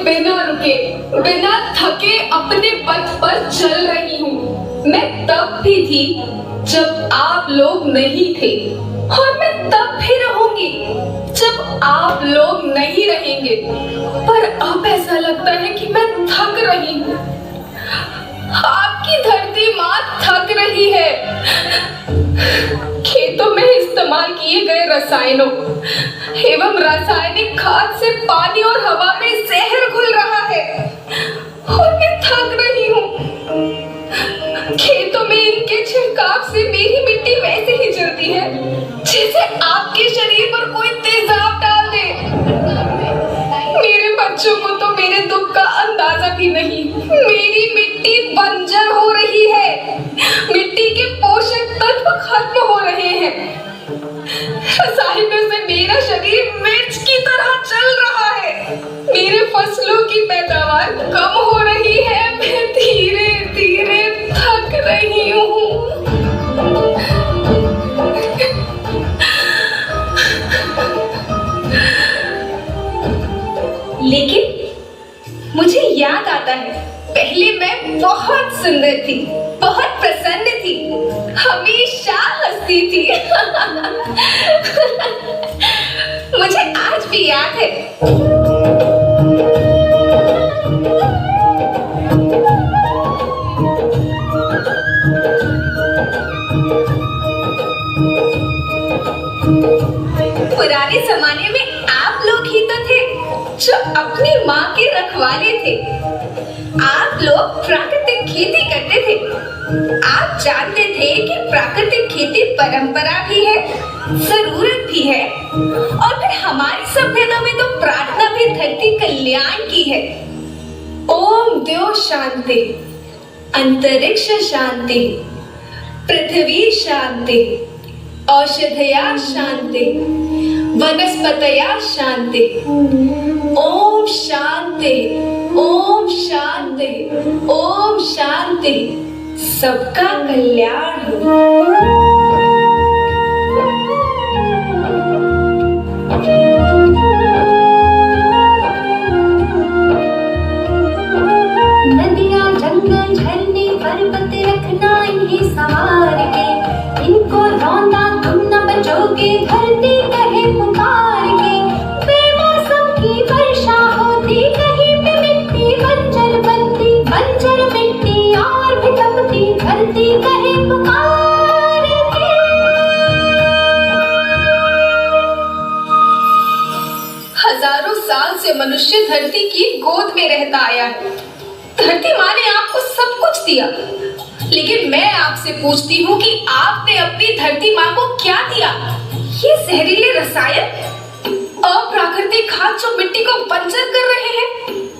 बिना रुके, बिना थके अपने पथ पर चल रही हूँ। मैं तब भी थी जब आप लोग नहीं थे, और मैं तब भी रहूंगी जब आप लोग नहीं रहेंगे। पर अब ऐसा लगता है कि मैं थक रही हूँ। आपकी धरती माँ थक रही है। खेतों में इस्तेमाल किए गए रसायनों एवं रासायनिक खाद से पानी और हवा में जहर घुल रहा है, और मैं थक रही हूँ। खेतों में इनके छिड़काव से मेरी मिट्टी वैसे ही जलती है जैसे आपके शरीर पर कोई तेजाब डाल दे। मेरे बच्चों को तो मेरे दुख का अंदाजा भी नहीं। मेरी मिट्टी बंजर हो रही है, मिट्टी के पोषक तत्व खत्म हो रहे हैं। रसायनों से मेरा शरीर मिर्च की तरह चल रहा है। मेरे फसलों की पैदावार कम हो रही है। मैं धीरे धीरे थक रही हूँ। लेकिन मुझे याद आता है, पहले मैं बहुत सुंदर थी, बहुत प्रसन्न थी, हमेशा हंसती थी। मुझे आज भी याद है। पुराने जमाने में आप लोग ही तो थे जो अपनी माँ के रखवाले थे। आप लोग प्राकृतिक खेती करते थे। आप जानते थे कि प्राकृतिक खेती परंपरा भी है, जरूरत भी है, और फिर हमारी सभ्यता में तो प्रार्थना भी धरती कल्याण की है। ओम द्यो शांति, अंतरिक्ष शांति, पृथ्वी शांति, औषधया शांति, वनस्पतया शांति। ओम शांति, ओम शांति, ओम शांति। सबका कल्याण हो। नदियाँ, जंगल, झरने, पर्वत रखना इन्हें संवार के, इनको रौंदा तुम न बचोगे, धरती कहे पुकार के। बेमौसम की वर्षा होती, कहीं पे मिट्टी बंजर बनती, बंजर मिट्टी और भी तपती, धरती कहे पुकार के। हजारों साल से मनुष्य धरती की गोद में रहता आया है। धरती माँ ने आपको सब कुछ दिया, लेकिन मैं आपसे पूछती हूँ कि आपने अपनी धरती माँ को क्या दिया? ये जहरीले रसायन, अप्राकृतिक खाद जो मिट्टी को बंजर कर रहे हैं,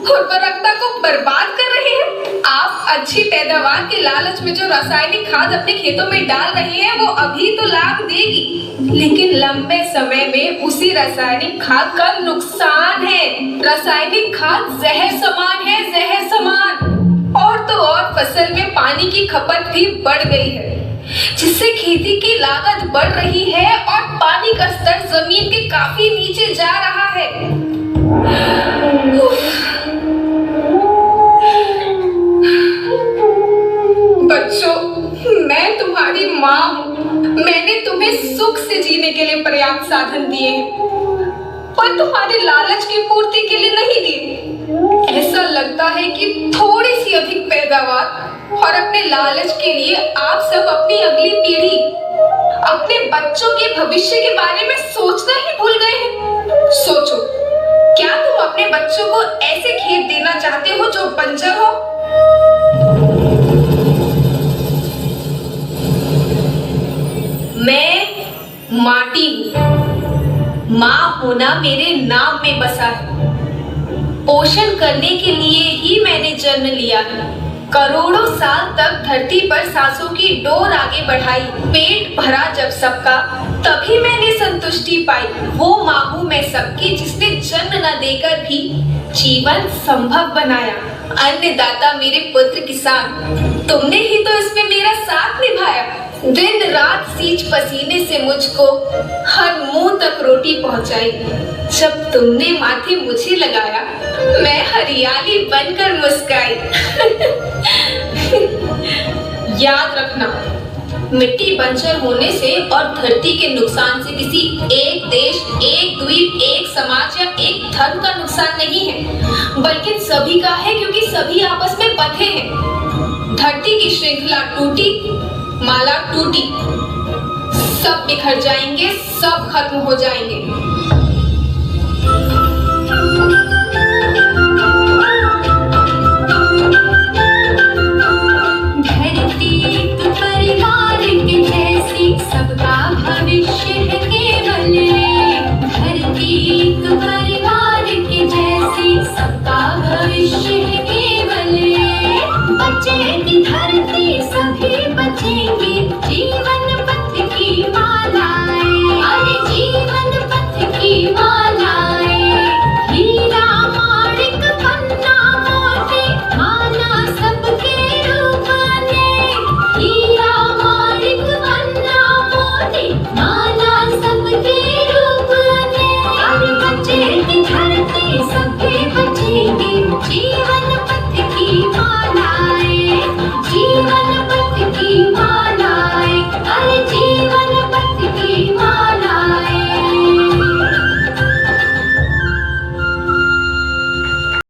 उर्वरकता को बर्बाद कर रहे हैं। आप अच्छी पैदावार के लालच में जो रासायनिक खाद अपने खेतों में डाल रहे हैं, वो अभी तो लाभ देगी, लेकिन लंबे समय में उसी रासायनिक खाद का नुकसान है। रासायनिक खाद जहर समान है, जहर समान। और तो और फसल में पानी की खपत भी बढ़ गई है, जिससे खेती की लागत बढ़ रही है और पानी का स्तर जमीन के काफी नीचे जा रहा है। बच्चों, मैं तुम्हारी माँ हूँ। मैंने तुम्हें सुख से जीने के लिए पर्याप्त साधन दिए हैं, पर तुम्हारे लालच की पूर्ति के लिए नहीं दिए। ऐसा लगता है कि थोड़ी सी अधिक पैदावार और अपने लालच के लिए आप सब अपनी अगली पीढ़ी, अपने बच्चों के भविष्य के बारे में सोचना ही भूल गए हैं। सोचो, क्या तुम अपने बच्चों को ऐसे खेत देना चाहते हो जो बंजर हो? मैं माटी हूँ। माँ होना मेरे नाम में बसा है। पोषण करने के लिए ही मैंने जन्म लिया है। करोड़ों साल तक धरती पर सांसों की डोर आगे बढ़ाई। पेट भरा जब सबका, तभी मैंने संतुष्टि पाई। वो माँ हूँ मैं सबकी, जिसने जन्म न देकर भी जीवन संभव बनाया। अन्नदाता मेरे पुत्र किसान, तुमने ही तो इसमें मेरा साथ निभाया। दिन रात सींच पसीने से मुझको हर मुंह तक रोटी पहुंचाई। जब तुमने माथे मुझे लगाया मैं हरियाली बनकर मुस्काई। याद रखना, मिट्टी बंजर होने से और धरती के नुकसान से किसी एक देश, एक द्वीप, एक समाज या एक धर्म का नुकसान नहीं है, बल्कि सभी का है, क्योंकि सभी आपस में बंधे हैं। धरती की श्रृंखला टूटी, माला टूटी, सब बिखर जाएंगे, सब खत्म हो जाएंगे। धरती एक परिवार के जैसी, सबका भविष्य